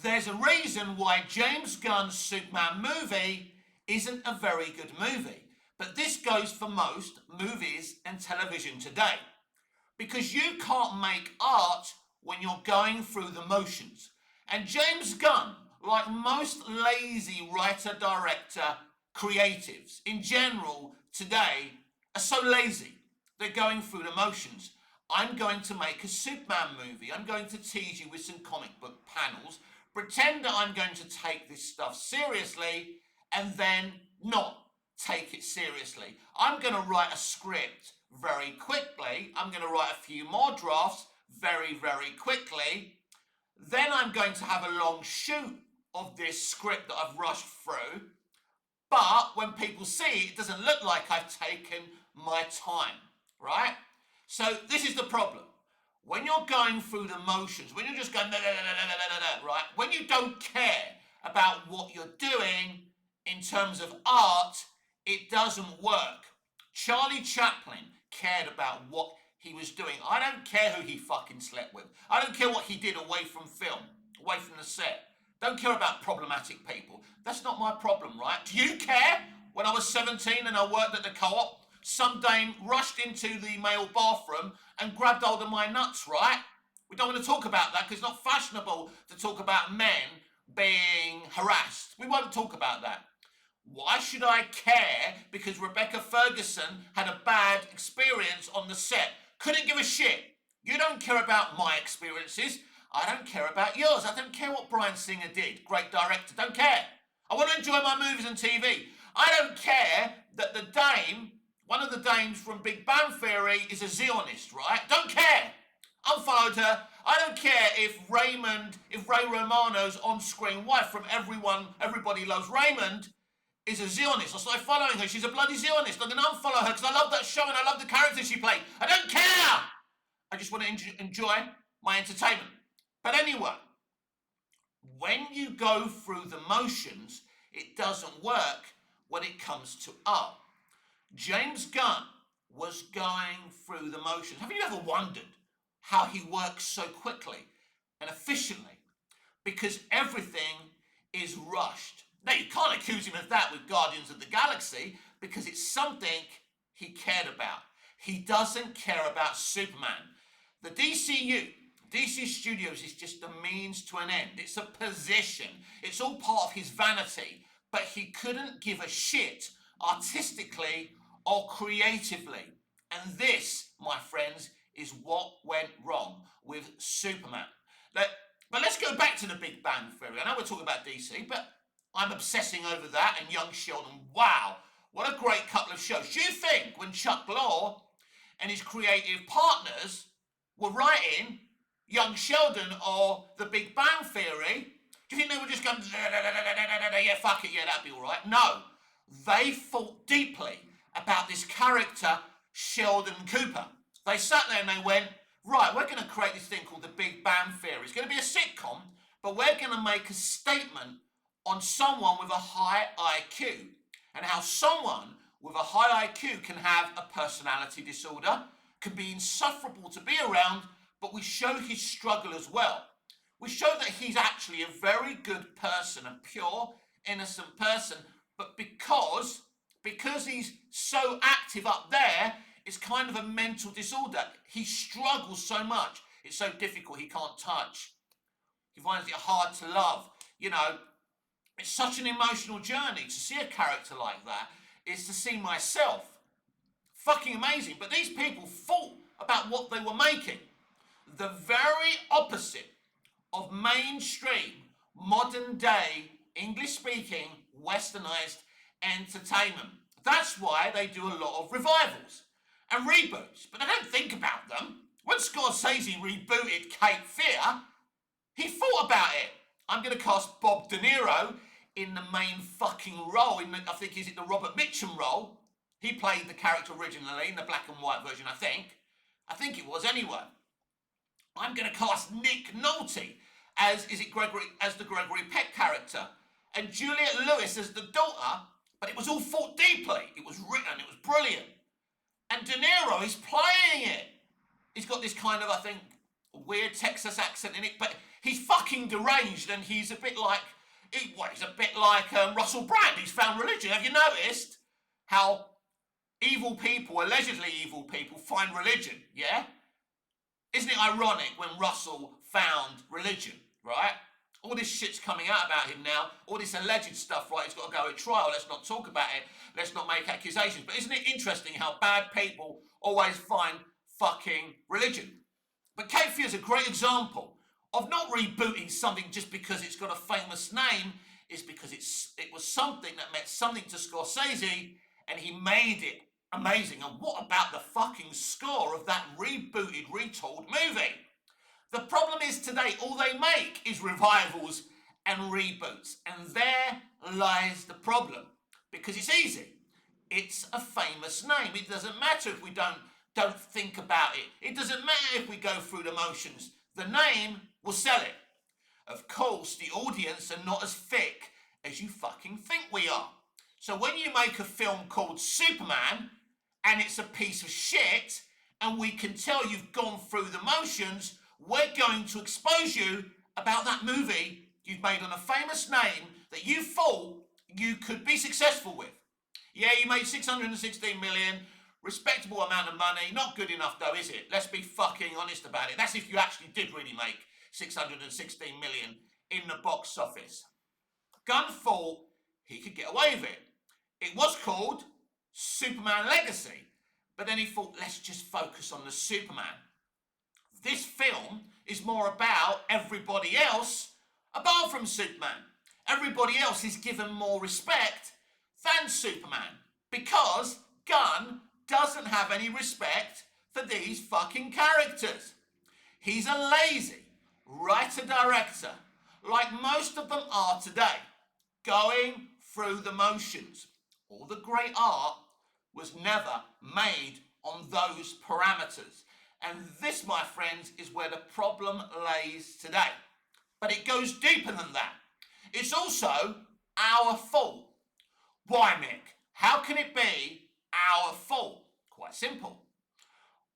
there's a reason why James Gunn's Superman movie isn't a very good movie. But this goes for most movies and television today. Because you can't make art when you're going through the motions. And James Gunn, like most lazy writer, director, creatives in general today, are so lazy. They're going through the motions. I'm going to make a Superman movie. I'm going to tease you with some comic book panels, pretend that I'm going to take this stuff seriously, and then not take it seriously. I'm going to write a script very quickly. I'm going to write a few more drafts very, very quickly. Then I'm going to have a long shoot of this script that I've rushed through. But when people see it, it doesn't look like I've taken my time, right? So this is the problem. When you're going through the motions, when you're just going, right? When you don't care about what you're doing in terms of art, it doesn't work. Charlie Chaplin cared about what he was doing. I don't care who he fucking slept with. I don't care what he did away from film, away from the set. Don't care about problematic people. That's not my problem, right? Do you care? When I was 17 and I worked at the co-op, some dame rushed into the male bathroom and grabbed hold of my nuts, right? We don't want to talk about that because it's not fashionable to talk about men being harassed. We won't talk about that. Why should I care because Rebecca Ferguson had a bad experience on the set? Couldn't give a shit. You don't care about my experiences. I don't care about yours. I don't care what Bryan Singer did. Great director. Don't care. I want to enjoy my movies and TV. I don't care that the dame, one of the dames from Big Bang Theory, is a Zionist, right? Don't care. Unfollowed her. I don't care if Ray Romano's on-screen wife from Everybody Loves Raymond is a Zionist. I started following her. She's a bloody Zionist. I'm going to unfollow her because I love that show and I love the character she played. I don't care. I just want to enjoy my entertainment. But anyway, when you go through the motions, it doesn't work when it comes to art. James Gunn was going through the motions. Have you ever wondered how he works so quickly and efficiently? Because everything is rushed. Now, you can't accuse him of that with Guardians of the Galaxy because it's something he cared about. He doesn't care about Superman. The dceu, DC Studios, is just a means to an end. It's a position. It's all part of his vanity. But he couldn't give a shit artistically or creatively. And this, my friends, is what went wrong with Superman. But let's go back to the Big Bang Theory. I know we're talking about DC, but I'm obsessing over that and Young Sheldon. Wow, what a great couple of shows. Do you think when Chuck Lorre and his creative partners were writing Young Sheldon or The Big Bang Theory, do you think they were just going, yeah, fuck it, yeah, that'd be all right? No, they thought deeply about this character, Sheldon Cooper. They sat there and they went, right, we're going to create this thing called The Big Bang Theory. It's going to be a sitcom, but we're going to make a statement on someone with a high IQ and how someone with a high IQ can have a personality disorder, can be insufferable to be around, but we show his struggle as well. We show that he's actually a very good person, a pure, innocent person, but because he's so active up there, it's kind of a mental disorder. He struggles so much. It's so difficult, he can't touch. He finds it hard to love. You know, it's such an emotional journey to see a character like that. Is to see myself. Fucking amazing. But these people thought about what they were making. The very opposite of mainstream, modern day, English-speaking, westernized entertainment. That's why they do a lot of revivals and reboots. But they don't think about them. When Scorsese rebooted Cape Fear, he thought about it. I'm going to cast Bob De Niro in the main fucking role. I think, is it the Robert Mitchum role? He played the character originally in the black and white version, I think. I think it was anyway. I'm going to cast Nick Nolte as the Gregory Peck character, and Juliette Lewis as the daughter, but it was all thought deeply. It was written, it was brilliant. And De Niro is playing it. He's got this kind of, I think, weird Texas accent in it, but He's fucking deranged, and he's a bit like, he's a bit like Russell Brand. He's found religion. Have you noticed how evil people, allegedly evil people, find religion? Yeah? Isn't it ironic when Russell found religion, right? All this shit's coming out about him now, all this alleged stuff, right? He's got to go at trial. Let's not talk about it. Let's not make accusations. But isn't it interesting how bad people always find fucking religion? But Cape Fear is a great example of not rebooting something just because it's got a famous name. It's because it was something that meant something to Scorsese, and he made it amazing. And what about the fucking score of that rebooted, retold movie? The problem is today, all they make is revivals and reboots. And there lies the problem. Because it's easy. It's a famous name. It doesn't matter if we don't think about it. It doesn't matter if we go through the motions. The name will sell it. Of course, the audience are not as thick as you fucking think we are. So when you make a film called Superman, and it's a piece of shit, and we can tell you've gone through the motions, we're going to expose you about that movie you've made on a famous name that you thought you could be successful with. Yeah, you made 616 million, respectable amount of money, not good enough though, is it? Let's be fucking honest about it. That's if you actually did really make 616 million in the box office. Gunn thought he could get away with it. It was called Superman Legacy, but then he thought, let's just focus on the Superman. This film is more about everybody else apart from Superman. Everybody else is given more respect than Superman because Gunn doesn't have any respect for these fucking characters. He's a lazy writer-director, like most of them are today, going through the motions. All the great art was never made on those parameters. And this, my friends, is where the problem lays today. But it goes deeper than that. It's also our fault. Why, Mick? How can it be our fault? Quite simple.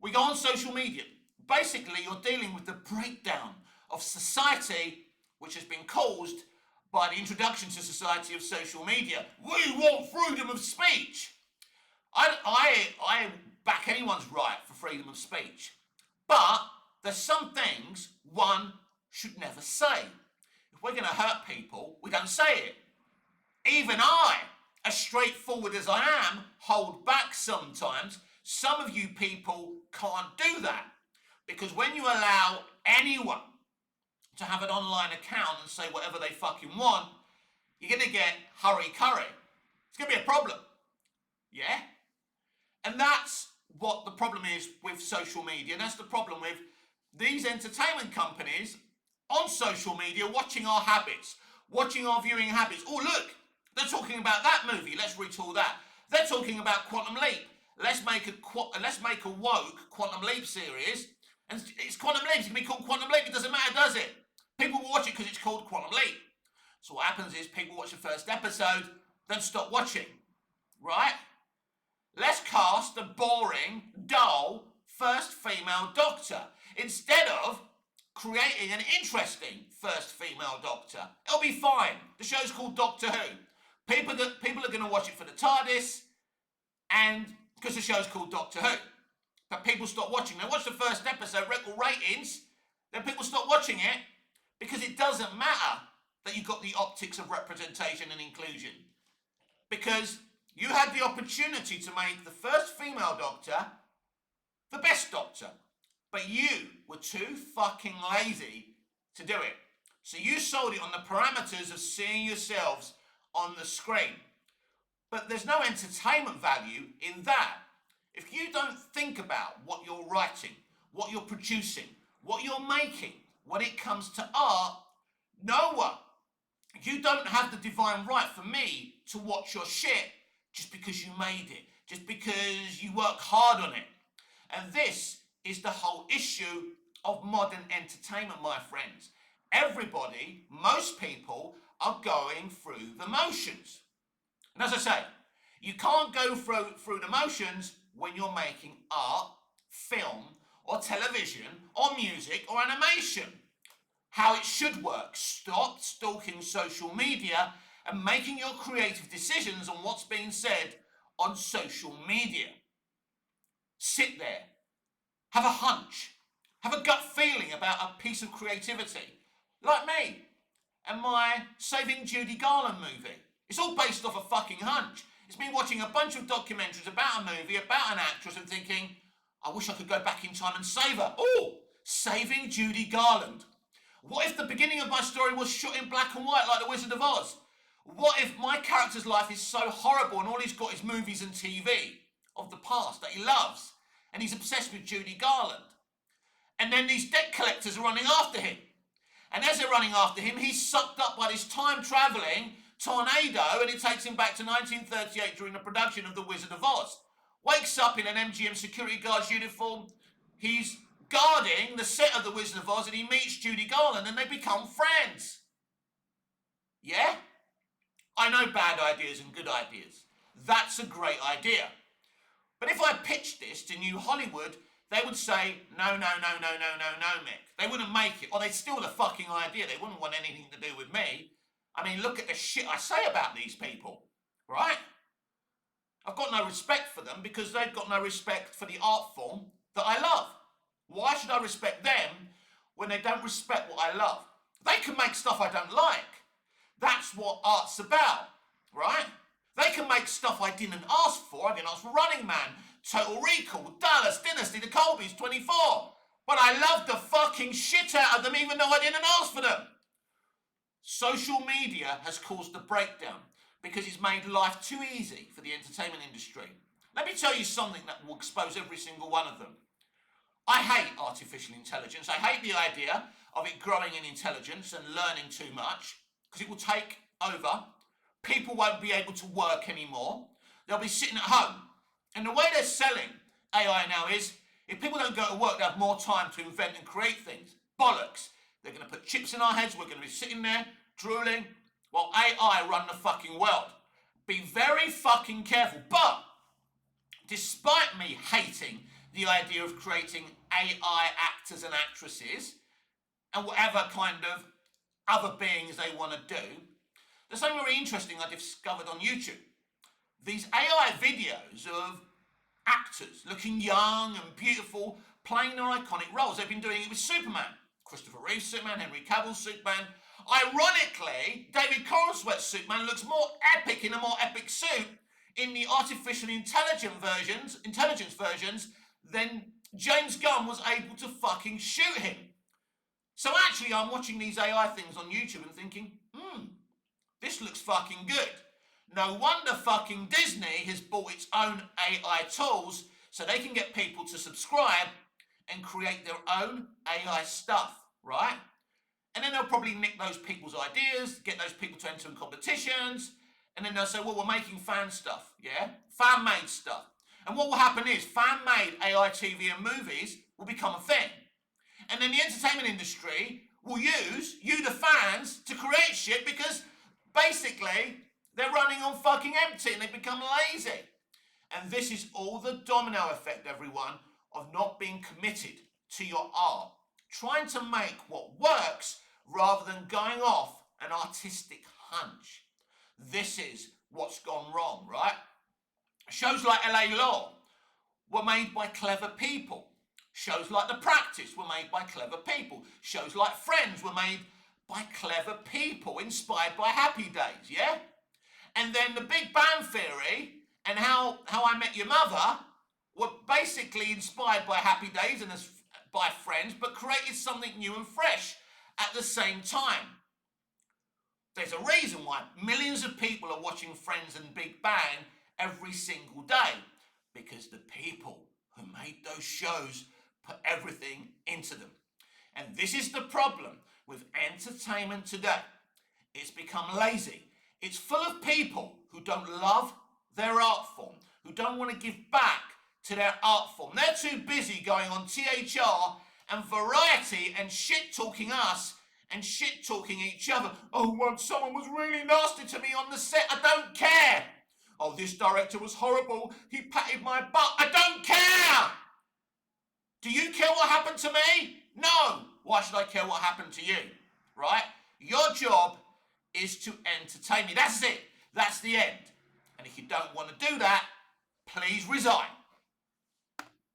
We go on social media. Basically, you're dealing with the breakdown of society, which has been caused by the introduction to society of social media. We want freedom of speech. I back anyone's right for freedom of speech. But there's some things one should never say. If we're going to hurt people, we don't say it. Even I, as straightforward as I am, hold back sometimes. Some of you people can't do that. Because when you allow anyone to have an online account and say whatever they fucking want, you're going to get hurry-curry. It's going to be a problem. Yeah? And that's what the problem is with social media. And that's the problem with these entertainment companies on social media watching our habits, watching our viewing habits. Oh, look, they're talking about that movie. Let's retool that. They're talking about Quantum Leap. Let's make a woke Quantum Leap series. And it's Quantum Leap. It's going to be called Quantum Leap. It doesn't matter, does it? People will watch it because it's called Quantum Leap. So what happens is people watch the first episode, then stop watching. Right? Let's cast a boring, dull, first female Doctor instead of creating an interesting first female Doctor. It'll be fine. The show's called Doctor Who. People are going to watch it for the TARDIS, and because the show's called Doctor Who. But people stop watching. They watch the first episode, record ratings, then people stop watching it because it doesn't matter that you've got the optics of representation and inclusion. Because you had the opportunity to make the first female Doctor the best Doctor. But you were too fucking lazy to do it. So you sold it on the parameters of seeing yourselves on the screen. But there's no entertainment value in that. If you don't think about what you're writing, what you're producing, what you're making, when it comes to art, no one. You don't have the divine right for me to watch your shit just because you made it, just because you work hard on it. And this is the whole issue of modern entertainment, my friends. Everybody, most people, are going through the motions. And as I say, you can't go through the motions when you're making art, film, or television, or music, or animation. how it should work. Stop stalking social media and making your creative decisions on what's being said on social media. Sit there, have a hunch, have a gut feeling about a piece of creativity, like me and my Saving Judy Garland movie. It's all based off a fucking hunch. It's me watching a bunch of documentaries about a movie, about an actress, and thinking, I wish I could go back in time and save her. Oh, Saving Judy Garland. What if the beginning of my story was shot in black and white like The Wizard of Oz? What if my character's life is so horrible and all he's got is movies and TV of the past that he loves, and he's obsessed with Judy Garland? And then these debt collectors are running after him. And as they're running after him, he's sucked up by this time-travelling tornado, and it takes him back to 1938 during the production of The Wizard of Oz. Wakes up in an MGM security guard's uniform. He's guarding the set of The Wizard of Oz, and he meets Judy Garland, and they become friends. Yeah? I know bad ideas and good ideas. That's a great idea. But if I pitched this to New Hollywood, they would say, no, Mick. They wouldn't make it. Or they'd steal the fucking idea. They wouldn't want anything to do with me. I mean, look at the shit I say about these people, right? I've got no respect for them because they've got no respect for the art form that I love. Why should I respect them when they don't respect what I love? They can make stuff I don't like. That's what art's about, right? They can make stuff I didn't ask for. I didn't ask for Running Man, Total Recall, Dallas, Dynasty, The Colbys, 24. But I love the fucking shit out of them even though I didn't ask for them. Social media has caused a breakdown because it's made life too easy for the entertainment industry. Let me tell you something that will expose every single one of them. I hate artificial intelligence. I hate the idea of it growing in intelligence and learning too much because it will take over. People won't be able to work anymore. They'll be sitting at home. And the way they're selling AI now is, if people don't go to work, they have more time to invent and create things. Bollocks. They're going to put chips in our heads. We're going to be sitting there drooling while AI run the fucking world. Be very fucking careful. But despite me hating the idea of creating AI actors and actresses and whatever kind of other beings they want to do, there's something very interesting I discovered on YouTube. These AI videos of actors looking young and beautiful, playing their iconic roles. They've been doing it with Superman. Christopher Reeve's Superman, Henry Cavill's Superman. Ironically, David Corenswet's Superman looks more epic in a more epic suit in the artificial intelligence versions than James Gunn was able to fucking shoot him. So actually, I'm watching these AI things on YouTube and thinking, this looks fucking good. No wonder fucking Disney has bought its own AI tools so they can get people to subscribe and create their own AI stuff, right? And then they'll probably nick those people's ideas, get those people to enter in competitions, and then they'll say, well, we're making fan stuff, yeah? Fan-made stuff. And what will happen is fan-made AI TV and movies will become a thing. And then the entertainment industry will use you, the fans, to create shit because basically they're running on fucking empty and they become lazy. And this is all the domino effect, everyone, of not being committed to your art. Trying to make what works rather than going off an artistic hunch. This is what's gone wrong, right? Shows like LA Law were made by clever people. Shows like The Practice were made by clever people. Shows like Friends were made by clever people, inspired by Happy Days, yeah? And then The Big Bang Theory and How I Met Your Mother were basically inspired by Happy Days and by Friends, but created something new and fresh at the same time. There's a reason why millions of people are watching Friends and Big Bang every single day, because the people who made those shows put everything into them. And this is the problem with entertainment today. It's become lazy. It's full of people who don't love their art form, who don't want to give back to their art form. They're too busy going on THR and Variety and shit-talking us and shit-talking each other. Oh, once someone was really nasty to me on the set. I don't care. Oh, this director was horrible. He patted my butt. I don't care. Do you care what happened to me? No. Why should I care what happened to you? right? Your job is to entertain me. That's it. That's the end. And if you don't want to do that, please resign.